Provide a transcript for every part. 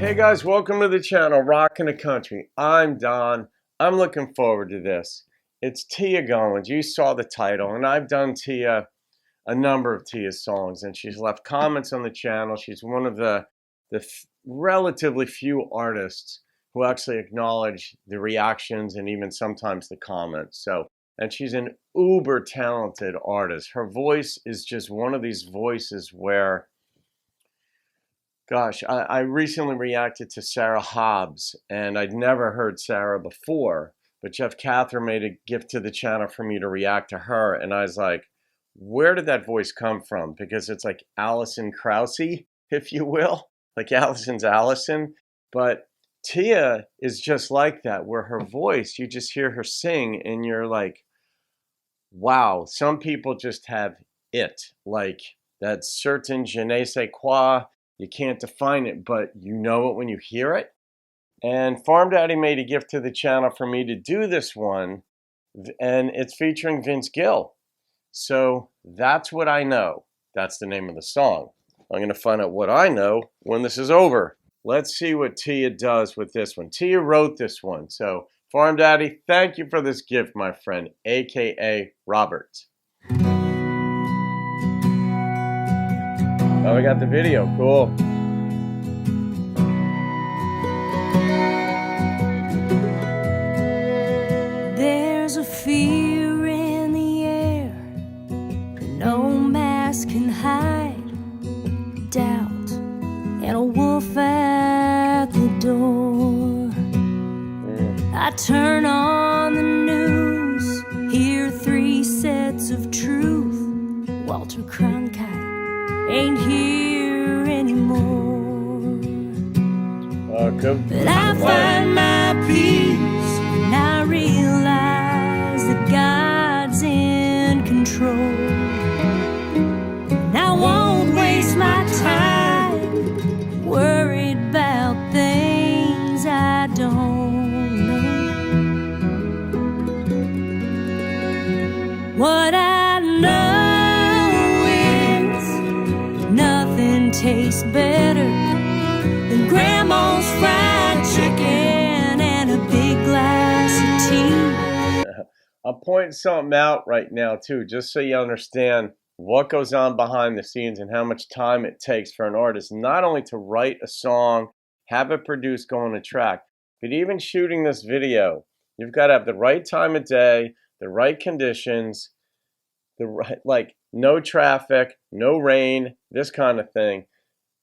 Hey guys, welcome to the channel, Rockin' the Country. I'm Don. I'm looking forward to this. It's Teea Goans. You saw the title, and I've done Teea, a number of Teea's songs, and she's left comments on the channel. She's one of the relatively few artists who actually acknowledge the reactions and even sometimes the comments. And she's an uber talented artist. Her voice is just one of these voices where, gosh, I recently reacted to Sarah Hobbs, and I'd never heard Sarah before, but Jeff Catherine made a gift to the channel for me to react to her, and I was like, where did that voice come from? Because it's like Alison Krauss, if you will, like Allison's Allison, but Teea is just like that, where her voice, you just hear her sing, and you're like, wow, some people just have it, like that certain je ne sais quoi. You can't define it, but you know it when you hear it. And Farm Daddy made a gift to the channel for me to do this one, and it's featuring Vince Gill. So that's what I know. That's the name of the song. I'm going to find out what I know when this is over. Let's see what Teea does with this one. Teea wrote this one. So Farm Daddy, thank you for this gift, my friend, aka Robert. Oh, we got the video. Cool. There's a fear in the air that no mask can hide. Doubt and a wolf at the door. I turn on the news, hear 3 sets of truth. Walter Cronkite ain't here anymore. But I find my peace when I realize that God's in control. And I won't waste my time worried about things I don't know. What I know tastes better than Grandma's fried chicken and a big glass of tea. I'll point something out right now too, just so you understand what goes on behind the scenes and how much time it takes for an artist not only to write a song, have it produced, go on a track, but even shooting this video. You've got to have the right time of day, the right conditions, the right, like no traffic, no rain, this kind of thing.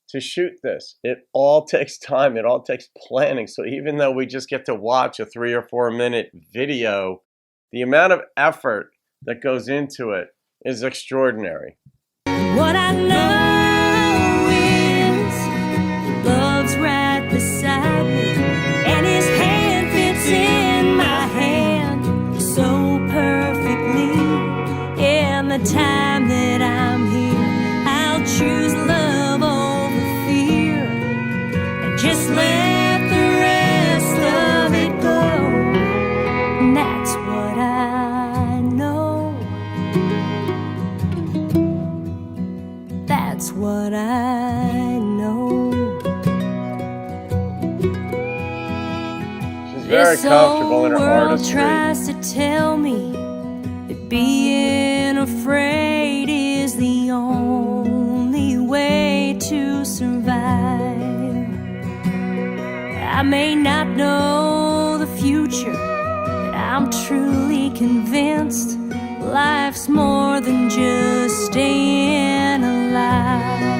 To shoot this, it all takes time, it all takes planning. So even though we just get to watch a 3 or 4 minute video, the amount of effort that goes into it is extraordinary. What I know is love's right beside me, and his hand fits in my hand so perfectly. In the time that I'm here, I'll choose love over fear, and just let the rest of it go. And that's what I know. That's what I know. She's very comfortable in her artistry. Tries to tell me that being afraid is the only way to survive. I may not know the future, but I'm truly convinced life's more than just staying alive.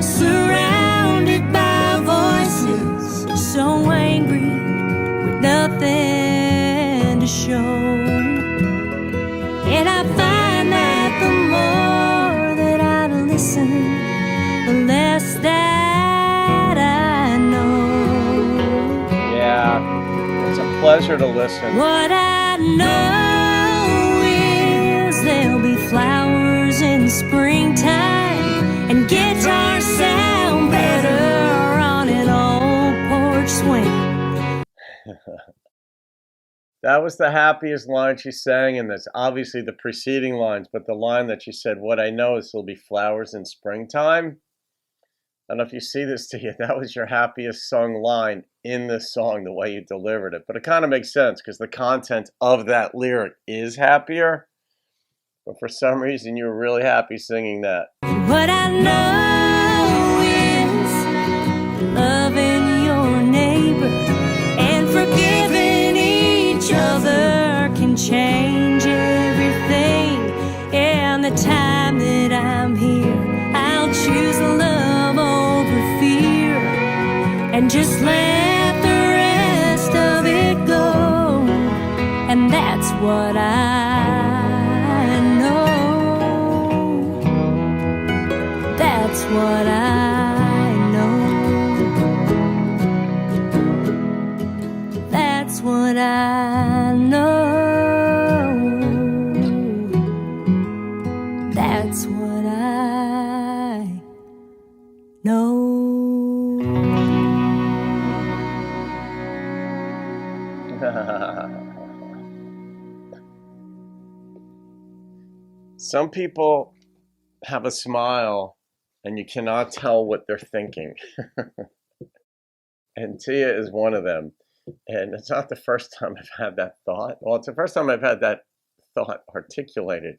Surrounded by voices so angry with nothing to show. And I find that the more that I listen, the less that I know. Yeah, it's a pleasure to listen. What I know is there'll be flowers in springtime, and guitars sound better on an old porch swing. That was the happiest line she sang, and that's obviously the preceding lines, but the line that she said, what I know is there'll be flowers in springtime, I don't know if you see this to you. That was your happiest sung line in the song, the way you delivered it. But it kind of makes sense because the content of that lyric is happier. But for some reason, you were really happy singing that. What I know is loving your neighbor and forgiving each other can change everything. And the time that I'm here, I'll choose love over fear and just let the rest of it go. And that's what I know. That's what I know. That's what I know. That's what I know. Some people have a smile and you cannot tell what they're thinking. And Teea is one of them. And it's not the first time I've had that thought. Well, it's the first time I've had that thought articulated.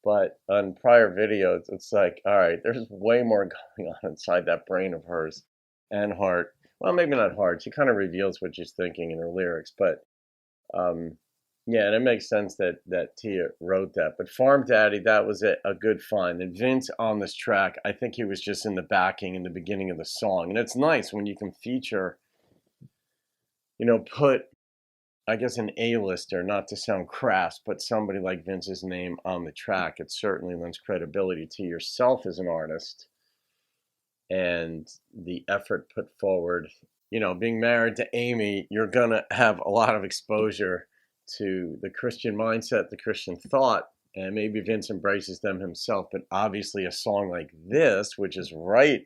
But on prior videos, it's like, all right, there's way more going on inside that brain of hers and heart. Well, maybe not heart. She kind of reveals what she's thinking in her lyrics. But yeah, and it makes sense that Teea wrote that. But Farm Daddy, that was a good find. And Vince on this track, I think he was just in the backing in the beginning of the song. And it's nice when you can feature, put, I guess, an A-lister, not to sound crass, but somebody like Vince's name on the track. It certainly lends credibility to yourself as an artist and the effort put forward. Being married to Amy, you're going to have a lot of exposure to the Christian mindset, the Christian thought, and maybe Vince embraces them himself. But obviously a song like this, which is right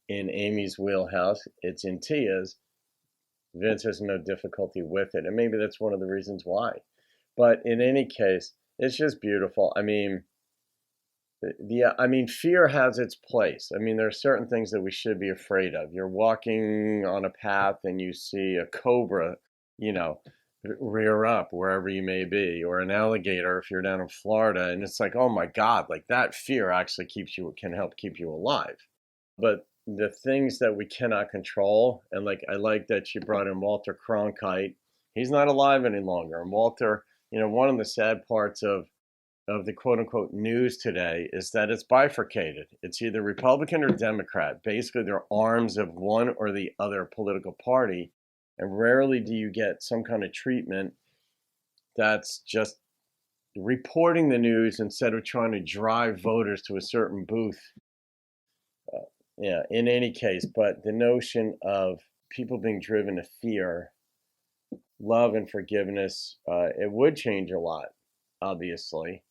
in Amy's wheelhouse, it's in Teea's, Vince has no difficulty with it. And maybe that's one of the reasons why. But in any case, it's just beautiful. I mean, fear has its place. I mean, there are certain things that we should be afraid of. You're walking on a path and you see a cobra, rear up wherever you may be, or an alligator if you're down in Florida, and it's like, oh my God, like that fear actually can help keep you alive. But the things that we cannot control, and I like that you brought in Walter Cronkite. He's not alive any longer. And Walter, one of the sad parts of the quote unquote news today is that it's bifurcated. It's either Republican or Democrat. Basically, they're arms of one or the other political party. And rarely do you get some kind of treatment that's just reporting the news instead of trying to drive voters to a certain booth. Yeah, in any case, but the notion of people being driven to fear, love and forgiveness, it would change a lot, obviously.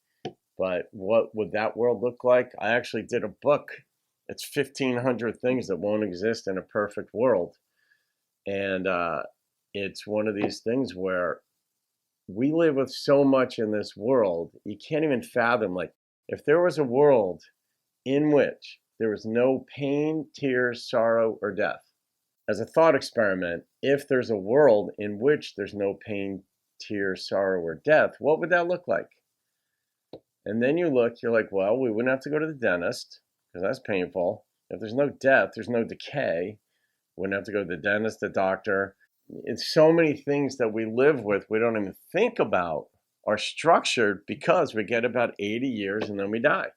But what would that world look like? I actually did a book. It's 1,500 things that won't exist in a perfect world. And it's one of these things where we live with so much in this world, you can't even fathom, if there was a world in which there was no pain, tears, sorrow, or death. As a thought experiment, if there's a world in which there's no pain, tears, sorrow, or death, what would that look like? And then you're like, well, we wouldn't have to go to the dentist because that's painful. If there's no death, there's no decay. Wouldn't have to go to the dentist, the doctor. It's so many things that we live with we don't even think about are structured because we get about 80 years and then we die.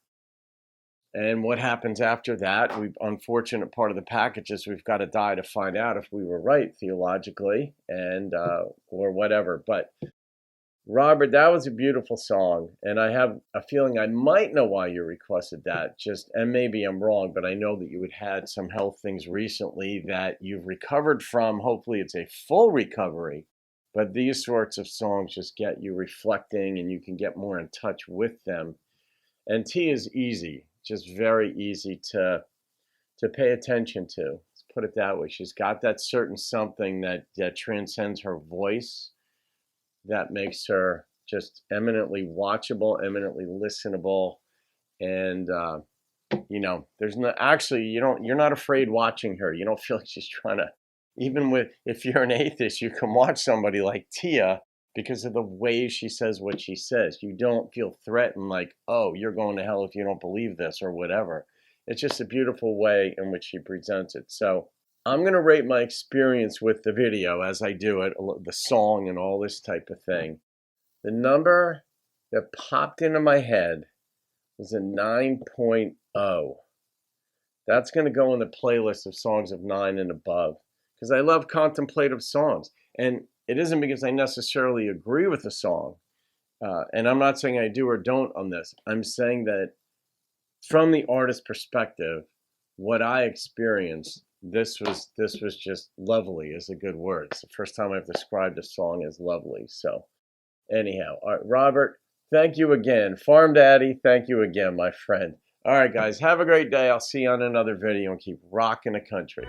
And what happens after that? Unfortunate part of the package is we've got to die to find out if we were right theologically and or whatever. But Robert, that was a beautiful song, and I have a feeling I might know why you requested that. And maybe I'm wrong, but I know that you had some health things recently that you've recovered from. Hopefully, it's a full recovery. But these sorts of songs just get you reflecting, and you can get more in touch with them. And Teea is easy. Just very easy to pay attention to. Let's put it that way. She's got that certain something that transcends her voice, that makes her just eminently watchable, eminently listenable, and You know, there's no, actually, you're not afraid watching her. You don't feel like she's trying to, even with, if you're an atheist, you can watch somebody like Teea because of the way she says what she says. You don't feel threatened like, oh, you're going to hell if you don't believe this or whatever. It's just a beautiful way in which she presents it. So I'm going to rate my experience with the video as I do it, the song and all this type of thing. The number that popped into my head was a 9.0. That's going to go in the playlist of songs of 9 and above because I love contemplative songs. And it isn't because I necessarily agree with the song. And I'm not saying I do or don't on this. I'm saying that from the artist's perspective, what I experienced, this was just lovely is a good word. It's the first time I've described a song as lovely. So anyhow, all right, Robert, thank you again. Farm Daddy, thank you again, my friend. All right, guys, have a great day. I'll see you on another video and keep rocking the country.